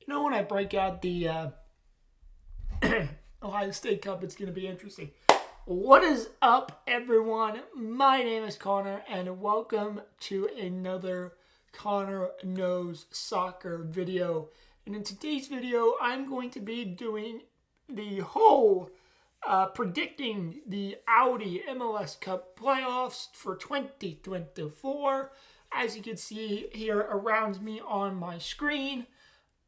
when I break out the Ohio State Cup, it's going to be interesting. What is up, everyone? My name is Connor, and welcome to another Connor Knows Soccer video. And in today's video, I'm going to be doing the whole predicting the Audi MLS Cup Playoffs for 2024. As you can see here around me on my screen,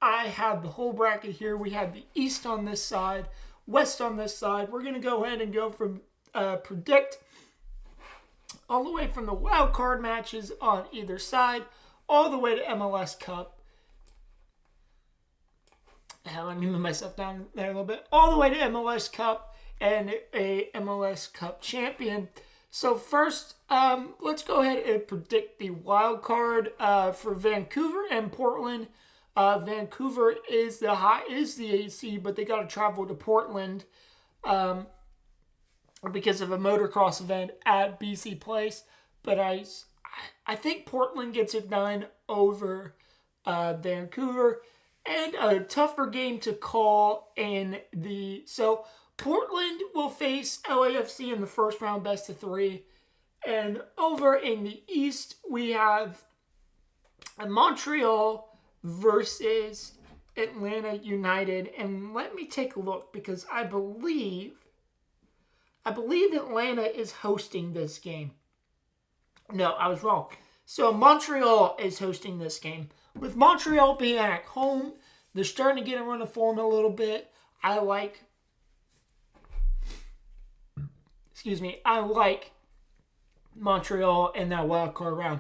I have the whole bracket here. We have the East on this side, West on this side. We're going to go ahead and go from predict all the way from the wild card matches on either side, all the way to MLS Cup. Let me move myself down there a little bit. All the way to MLS Cup and a MLS Cup champion. So first, let's go ahead and predict the wild card for Vancouver and Portland. Vancouver is the 8th seed, but they got to travel to Portland because of a motocross event at BC Place. But I think Portland gets it done over Vancouver, and a tougher game to call so Portland will face LAFC in the first round, best of 3. And over in the East, we have Montreal versus Atlanta United. And let me take a look, because I believe Atlanta is hosting this game. No, I was wrong. So Montreal is hosting this game. With Montreal being at home, they're starting to get a run of form a little bit. I like Montreal in that wild card round.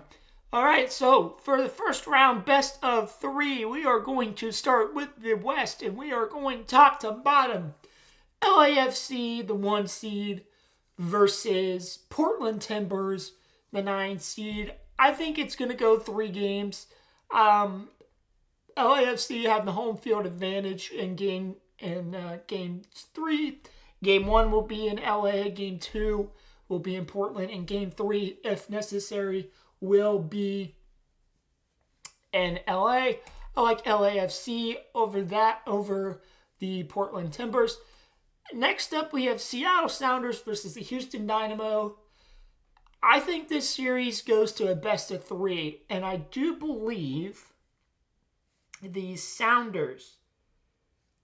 All right, so for the first round, best of 3, we are going to start with the West, and we are going top to bottom. LAFC, the 1 seed, versus Portland Timbers, the 9 seed. I think it's going to go 3 games. LAFC have the home field advantage in game 3. Game 1 will be in LA. Game 2 will be in Portland. And Game 3, if necessary, will be in LA. I like LAFC over the Portland Timbers. Next up, we have Seattle Sounders versus the Houston Dynamo. I think this series goes to a best of 3, and I do believe the Sounders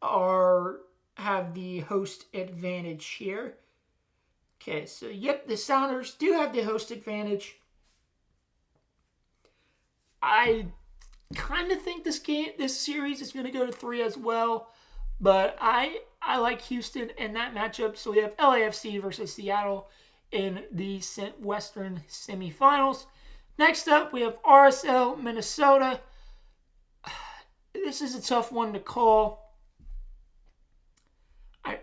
have the host advantage here. Okay, so yep, the Sounders do have the host advantage. I kind of think this series is going to go to 3 as well, but I like Houston in that matchup. So we have LAFC versus Seattle in the Western semifinals. Next up, we have RSL Minnesota. This is a tough one to call.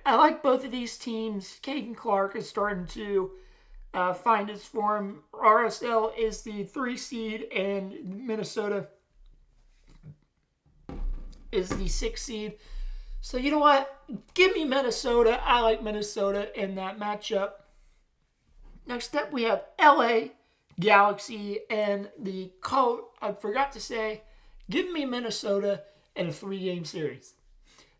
I like both of these teams. Caden Clark is starting to find his form. RSL is the 3 seed, and Minnesota is the 6 seed. So you know what? Give me Minnesota. I like Minnesota in that matchup. Next up, we have LA Galaxy and I forgot to say, give me Minnesota in a 3-game series.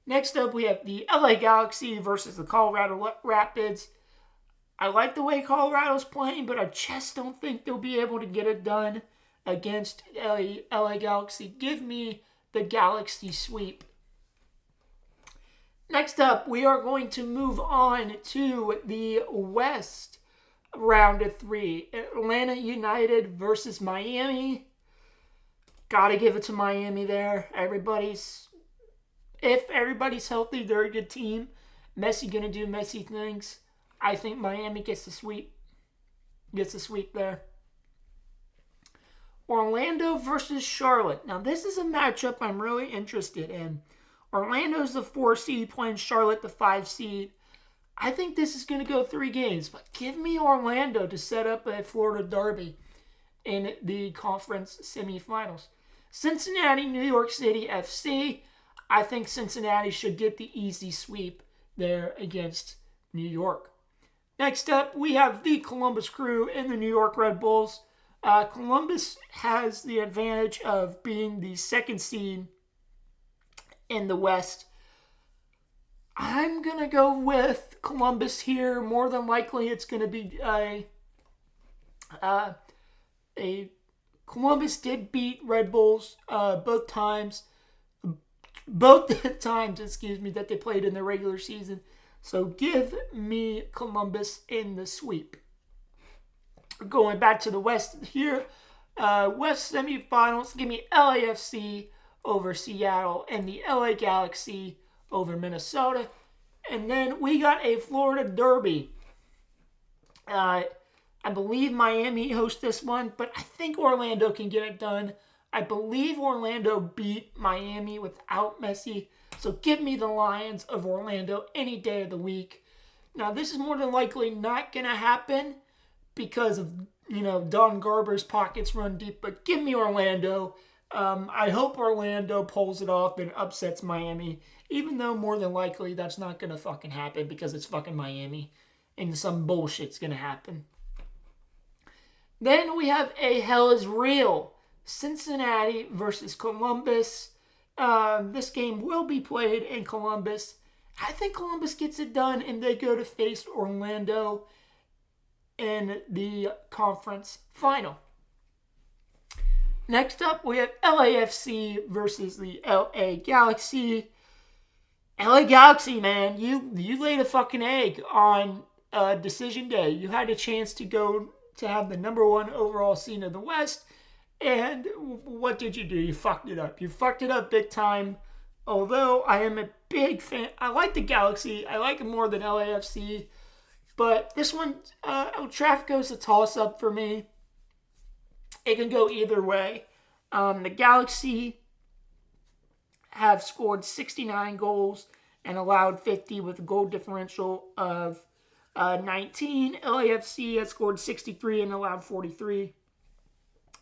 Next up, we have the LA Galaxy versus the Colorado Rapids. I like the way Colorado's playing, but I just don't think they'll be able to get it done against LA Galaxy. Give me the Galaxy sweep. Next up, we are going to move on to the West round of 3. Atlanta United versus Miami. Gotta give it to Miami there. If everybody's healthy, they're a good team. Messi gonna do Messi things. I think Miami gets the sweep. Gets the sweep there. Orlando versus Charlotte. Now, this is a matchup I'm really interested in. Orlando's the 4 seed playing Charlotte, the 5 seed. I think this is going to go 3 games, but give me Orlando to set up a Florida derby in the conference semifinals. Cincinnati, New York City FC. I think Cincinnati should get the easy sweep there against New York. Next up, we have the Columbus Crew and the New York Red Bulls. Columbus has the advantage of being the 2nd seed in the West. I'm going to go with Columbus here. More than likely, it's going to be a Columbus did beat Red Bulls both times. Both times, that they played in the regular season. So give me Columbus in the sweep. Going back to the West here, West semifinals, give me LAFC over Seattle and the LA Galaxy over Minnesota. And then we got a Florida Derby. I believe Miami hosts this one, but I think Orlando can get it done. I believe Orlando beat Miami without Messi. So give me the Lions of Orlando any day of the week. Now, this is more than likely not going to happen because of, Don Garber's pockets run deep. But give me Orlando. I hope Orlando pulls it off and upsets Miami. Even though more than likely that's not going to fucking happen because it's fucking Miami. And some bullshit's going to happen. Then we have a Hell is Real. Cincinnati versus Columbus. This game will be played in Columbus. I think Columbus gets it done and they go to face Orlando in the conference final. Next up, we have LAFC versus the LA Galaxy. LA Galaxy, man, you laid a fucking egg on decision day. You had a chance to go to have the number one overall seed in the West. And what did you do? You fucked it up. You fucked it up big time. Although I am a big fan. I like the Galaxy. I like it more than LAFC. But this one, Old Trafford is a toss-up for me. It can go either way. The Galaxy have scored 69 goals and allowed 50 with a goal differential of 19. LAFC has scored 63 and allowed 43.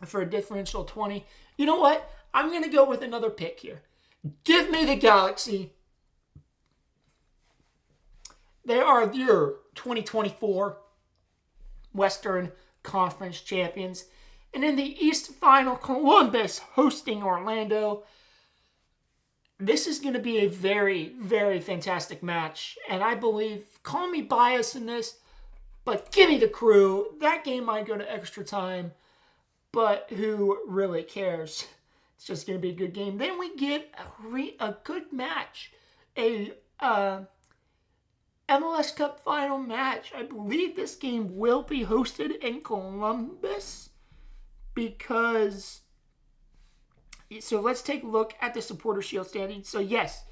For a differential 20. You know what? I'm going to go with another pick here. Give me the Galaxy. They are your 2024 Western Conference champions. And in the East Final, Columbus hosting Orlando. This is going to be a very, very fantastic match. And I believe, call me biased in this, but give me the Crew. That game might go to extra time. But who really cares? It's just going to be a good game. Then we get a good match. A MLS Cup final match. I believe this game will be hosted in Columbus. Because... So let's take a look at the Supporter Shield standings. So yes,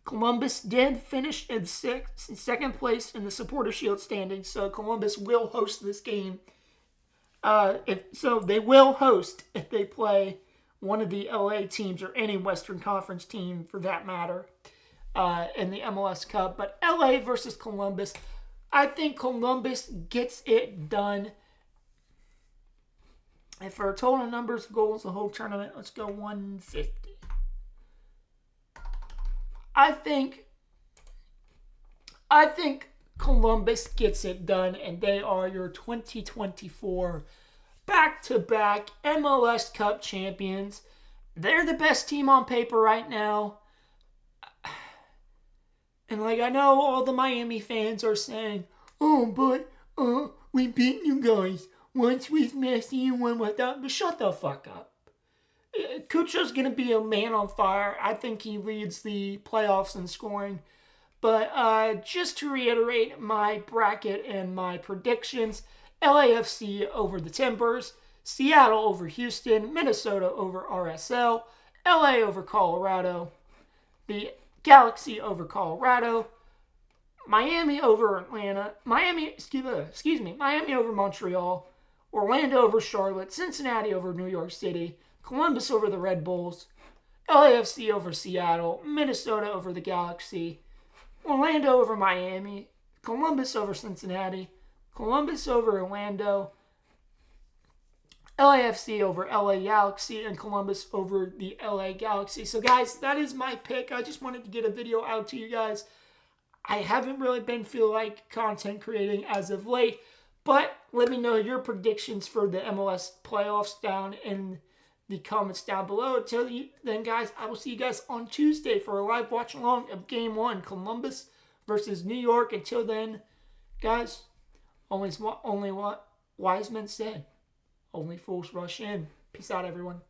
Columbus did finish in second place in the Supporter Shield standings. So Columbus will host this game. So they will host if they play one of the LA teams or any Western Conference team for that matter in the MLS Cup. But LA versus Columbus, I think Columbus gets it done. And for total numbers of goals the whole tournament, let's go 150. I think Columbus gets it done, and they are your 2024 back-to-back MLS Cup champions. They're the best team on paper right now. And I know all the Miami fans are saying, oh, but we beat you guys. Once with Messi and one without. But shut the fuck up. Kucha's going to be a man on fire. I think he leads the playoffs in scoring. But just to reiterate my bracket and my predictions, LAFC over the Timbers, Seattle over Houston, Minnesota over RSL, LA over Colorado, the Galaxy over Colorado, Miami over Atlanta, Miami over Montreal, Orlando over Charlotte, Cincinnati over New York City, Columbus over the Red Bulls, LAFC over Seattle, Minnesota over the Galaxy, Orlando over Miami, Columbus over Cincinnati, Columbus over Orlando, LAFC over LA Galaxy, and Columbus over the LA Galaxy. So guys, that is my pick. I just wanted to get a video out to you guys. I haven't really been feeling like content creating as of late, but let me know your predictions for the MLS playoffs down in the comments down below. Until then, guys, I will see you guys on Tuesday for a live watch along of Game 1, Columbus versus New York. Until then, guys, only what wise men say. Only fools rush in. Peace out, everyone.